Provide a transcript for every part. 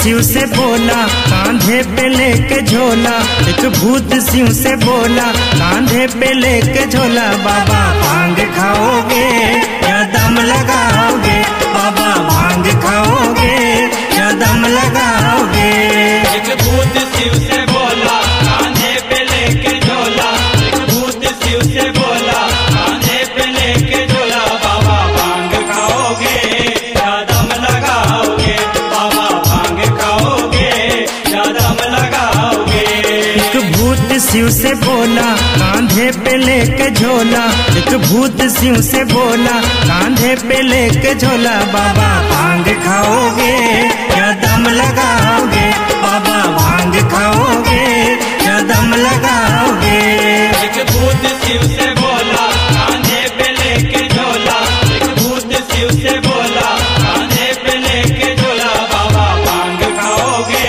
शिव से बोला कांधे पे लेके झोला, एक भूत शिव से बोला कांधे पे लेके झोला, बाबा भांग खाओगे या दम लगाओगे, बाबा भांग खाओगे या दम लगाओगे। एक भूत शिव से बोला कांधे पे लेके झोला, एक भूत शिव से बोला कांधे पे लेके झोला, बाबा भांग खाओगे या दम लगाओगे, बाबा भांग खाओगे या दम लगाओगे। एक भूत शिव से बोला कांधे पे लेके झोला, एक भूत शिव से बोला कांधे पे लेके झोला, बाबा भांग खाओगे या दम लगाओगे, बाबा भांग खाओगे या दम लगाओगे। एक भूत शिव से बोला कांधे पे लेके झोला, एक भूत शिव से बोला कांधे पे लेके झोला, बाबा भांग खाओगे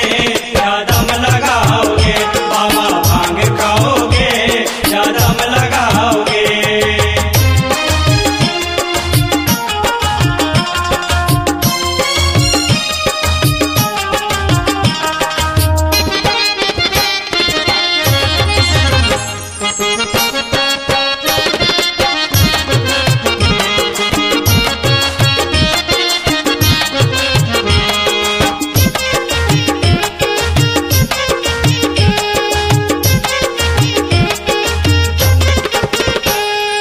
या दम लगाओगे, बाबा भांग खाओगे या दम लगाओगे।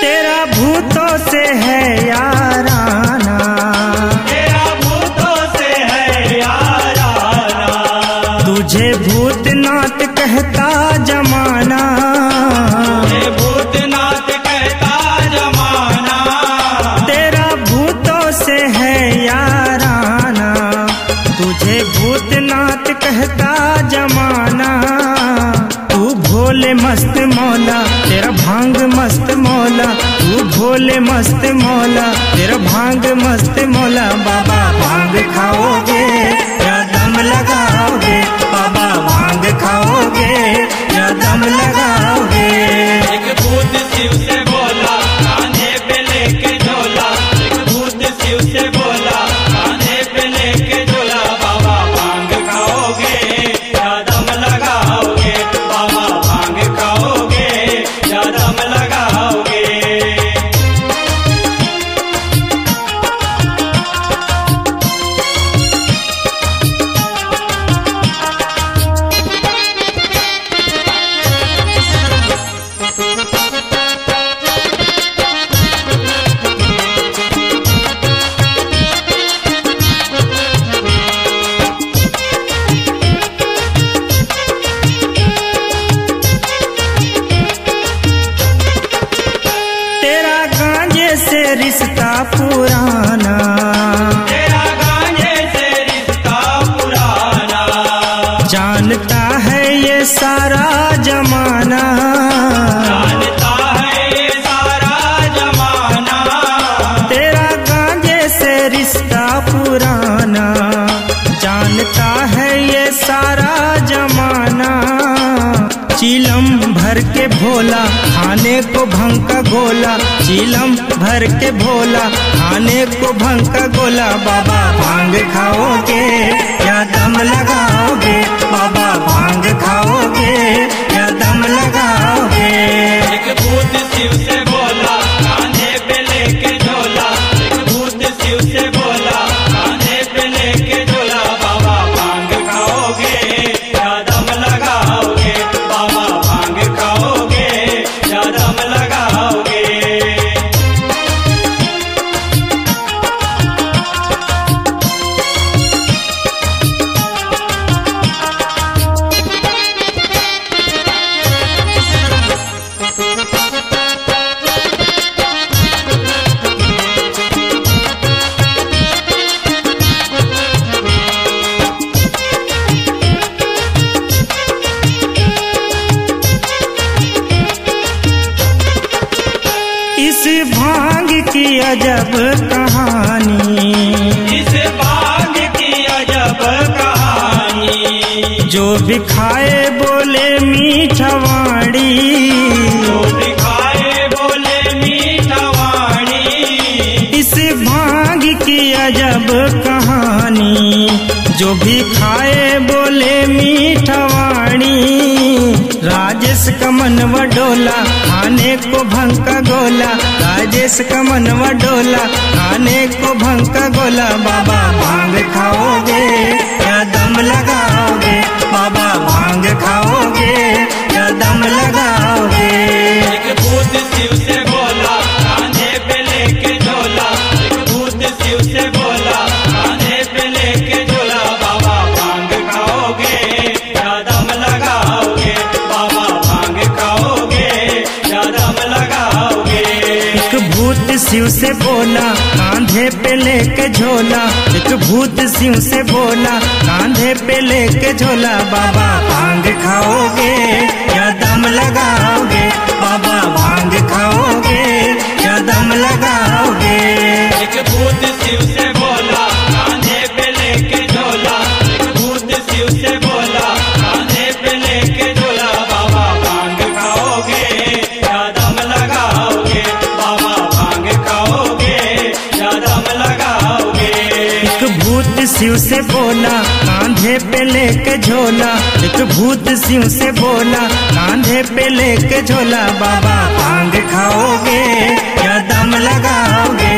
तेरा भूतों से है याराना, तेरा भूतों से है याराना, तुझे भूतनाथ कहता जमाना, ये भूतनाथ कहता जमाना। तेरा भूतों से है याराना, तुझे भूतनाथ कहता जमाना, तू भोले मस्त मौला तेरा भांग मस्त मौला, तू भोले मस्त मौला तेरा भांग मस्त मौला, बाबा भांग खाओगे या दम लगाओगे, बाबा भांग खाओगे या दम लगाओगे। एक भूत शिव से बोला कांधे पे लेके झोला, एक भूत शिव से बोला कांधे पे लेके झोला, बाबा भांग खाओगे या दम लगाओगे, बाबा भांग खाओगे या दम लगाओगे। तेरा गांजे से रिश्ता पुराना, तेरा गांजे से रिश्ता पुराना, जानता है ये सारा जमाना, जानता है ये सारा जमाना। तेरा गांजे से रिश्ता पुराना, जानता है ये सारा जमाना, चीलम भर के भोला खाने को भंग का गोला, चीलम भर के भोला खाने को भंग का गोला, बाबा भांग खाओगे या दम लगाओगे, बाबा भांग खाओगे या दम लगाओगे। एक भूत शिव से बोला कांधे पे लेके झोला, एक भूत शिव से बोला कांधे पे लेके झोला, बाबा भांग खाओगे या दम लगाओगे, बाबा भांग खाओगे या दम लगाओगे। इस भांग की अजब कहानी, इस भांग की अजब कहानी, जो भी खाए बोले मीठा वाणी, जो भी खाए बोले मीठा वाणी। इस भांग की अजब कहानी, जो भी खाए बोले मीठवाणी, राजेश का मनवा डोला खाने को भंग का गोला, राजेश का मनवा डोला खाने को भंग का गोला। बाबा भांग खाओगे या दम लगाओगे, बाबा भांग खाओगे या दम लगाओगे। एक भूत शिव से बोला कांधे पे लेके झोला, एक भूत शिव से बोला कांधे पे लेके झोला। बाबा भांग खाओगे या दम लगाओगे, बाबा भांग खाओगे या दम लगाओगे। एक भूत शिव से बोला कांधे पे लेके झोला, एक भूत शिव से बोला कांधे पे लेके झोला। बाबा भांग खाओगे या दम लगाओगे, बाबा भांग खाओगे या दम लगाओगे। एक भूत शिव से बोला कांधे पे लेके झोला, एक भूत शिव से बोला कांधे पे लेके झोला। बाबा भांग खाओगे या दम लगाओगे, बाबा भांग खाओगे या दम लगाओगे। एक भूत शिव से बोला कांधे पे लेके झोला, एक भूत शिव से बोला कांधे पे लेके झोला। बाबा भांग खाओगे या दम लगाओगे,